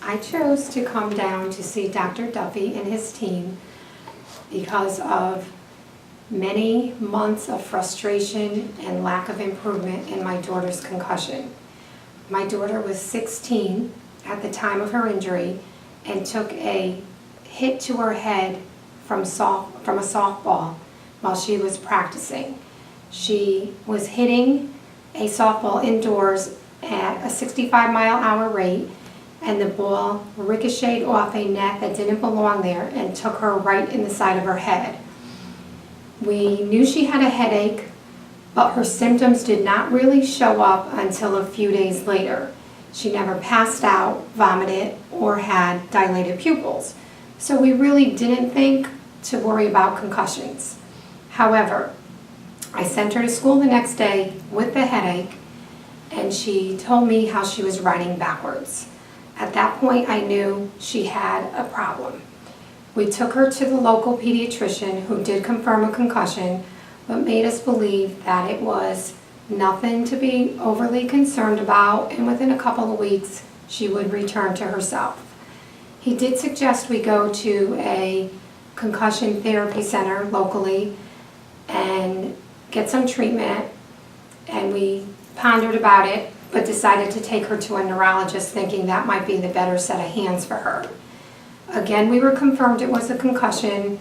I chose to come down to see Dr. Duffy and his team because of many months of frustration and lack of improvement in my daughter's concussion. My daughter was 16 at the time of her injury and took a hit to her head from a softball while she was practicing. She was hitting a softball indoors at a 65-mile-an-hour rate, and the ball ricocheted off a net that didn't belong there and took her right in the side of her head. We knew she had a headache, but her symptoms did not really show up until a few days later. She never passed out, vomited, or had dilated pupils. So we really didn't think to worry about concussions. However, I sent her to school the next day with the headache, and she told me how she was riding backwards. At that point, I knew she had a problem. We took her to the local pediatrician who did confirm a concussion, but made us believe that it was nothing to be overly concerned about, and within a couple of weeks, she would return to herself. He did suggest we go to a concussion therapy center locally and get some treatment, and we pondered about it, but decided to take her to a neurologist thinking that might be the better set of hands for her. Again, we were confirmed it was a concussion,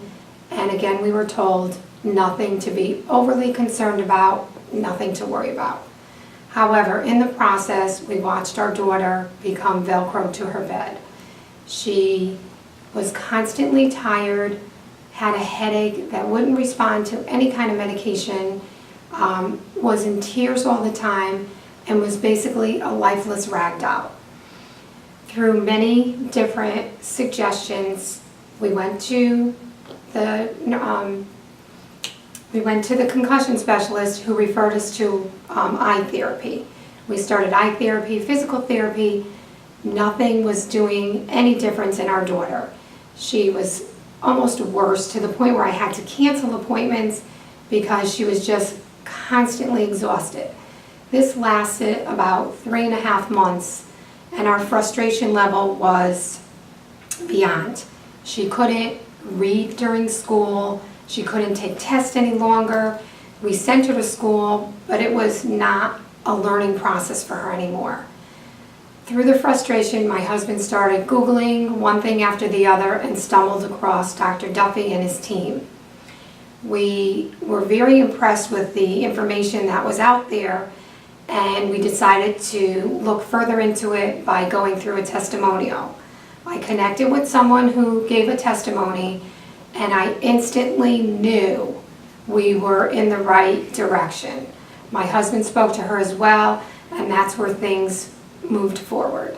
and again we were told nothing to be overly concerned about, nothing to worry about. However, in the process, we watched our daughter become Velcro to her bed. She was constantly tired, had a headache that wouldn't respond to any kind of medication, was in tears all the time, and was basically a lifeless rag doll. Through many different suggestions, we went to the concussion specialist who referred us to eye therapy. We started eye therapy, physical therapy. Nothing was doing any difference in our daughter. She was almost worse, to the point where I had to cancel appointments because she was just constantly exhausted. This lasted about 3.5 months, and our frustration level was beyond. She couldn't read during school. She couldn't take tests any longer. We sent her to school, but it was not a learning process for her anymore. Through the frustration, my husband started Googling one thing after the other and stumbled across Dr. Duffy and his team. We were very impressed with the information that was out there, and we decided to look further into it by going through a testimonial. I connected with someone who gave a testimony, and I instantly knew we were in the right direction. My husband spoke to her as well, and that's where things moved forward.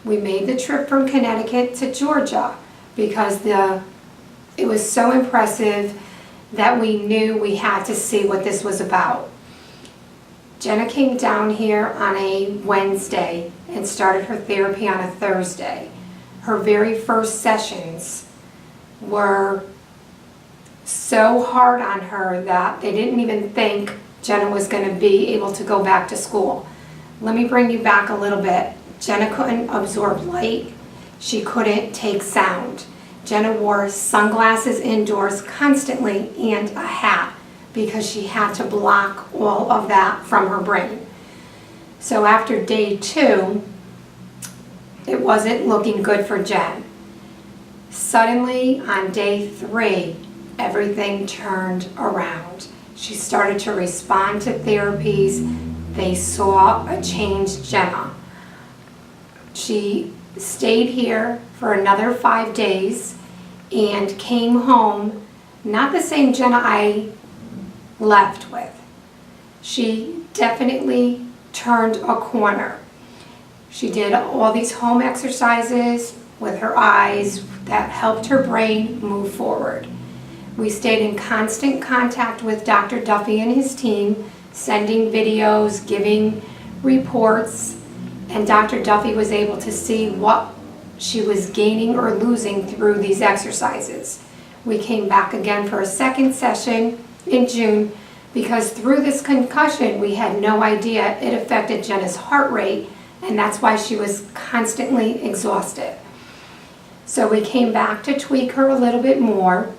We made the trip from Connecticut to Georgia because it was so impressive that we knew we had to see what this was about. Jenna came down here on a Wednesday and started her therapy on a Thursday. Her very first sessions were so hard on her that they didn't even think Jenna was going to be able to go back to school. Let me bring you back a little bit. Jenna couldn't absorb light. She couldn't take sound. Jenna wore sunglasses indoors constantly and a hat because she had to block all of that from her brain. So after day 2, it wasn't looking good for Jen. Suddenly, on day 3, everything turned around. She started to respond to therapies. They saw a changed Jenna. She stayed here for another 5 days and came home not the same Jenna I left with. She definitely turned a corner. She did all these home exercises with her eyes that helped her brain move forward. We stayed in constant contact with Dr. Duffy and his team, sending videos, giving reports, and Dr. Duffy was able to see what she was gaining or losing through these exercises. We came back again for a second session in June because through this concussion we had no idea it affected Jenna's heart rate and that's why she was constantly exhausted. So we came back to tweak her a little bit more,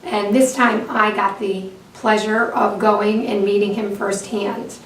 and this time I got the pleasure of going and meeting him firsthand.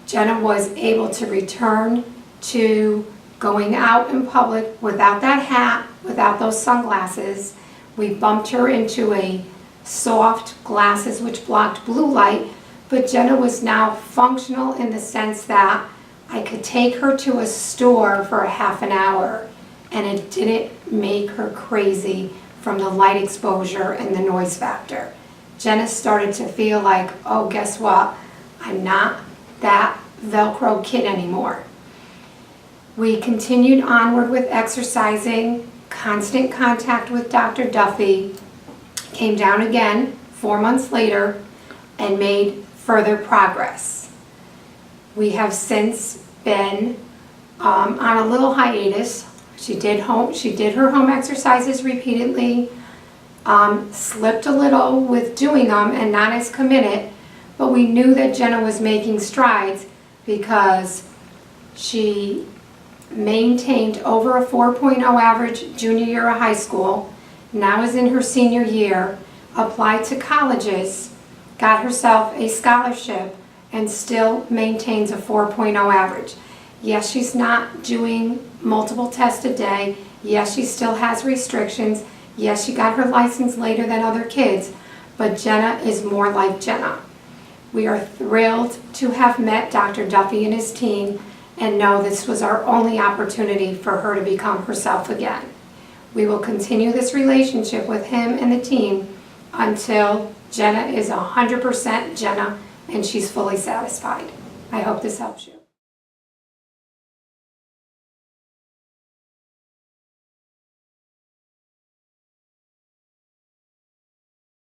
Jenna was able to return to going out in public without that hat, without those sunglasses. We bumped her into a soft glasses which blocked blue light, but Jenna was now functional in the sense that I could take her to a store for a half an hour and it didn't make her crazy from the light exposure and the noise factor. Jenna started to feel like, oh, guess what? I'm not that Velcro kid anymore. We continued onward with exercising, constant contact with Dr. Duffy, came down again 4 months later and made further progress. We have since been on a little hiatus. She did her home exercises repeatedly, slipped a little with doing them and not as committed, but we knew that Jenna was making strides because she maintained over a 4.0 average junior year of high school, now is in her senior year, applied to colleges, got herself a scholarship, and still maintains a 4.0 average. Yes, she's not doing multiple tests a day. Yes, she still has restrictions. Yes, she got her license later than other kids, but Jenna is more like Jenna. We are thrilled to have met Dr. Duffy and his team and know this was our only opportunity for her to become herself again. We will continue this relationship with him and the team until Jenna is 100% Jenna and she's fully satisfied. I hope this helps you.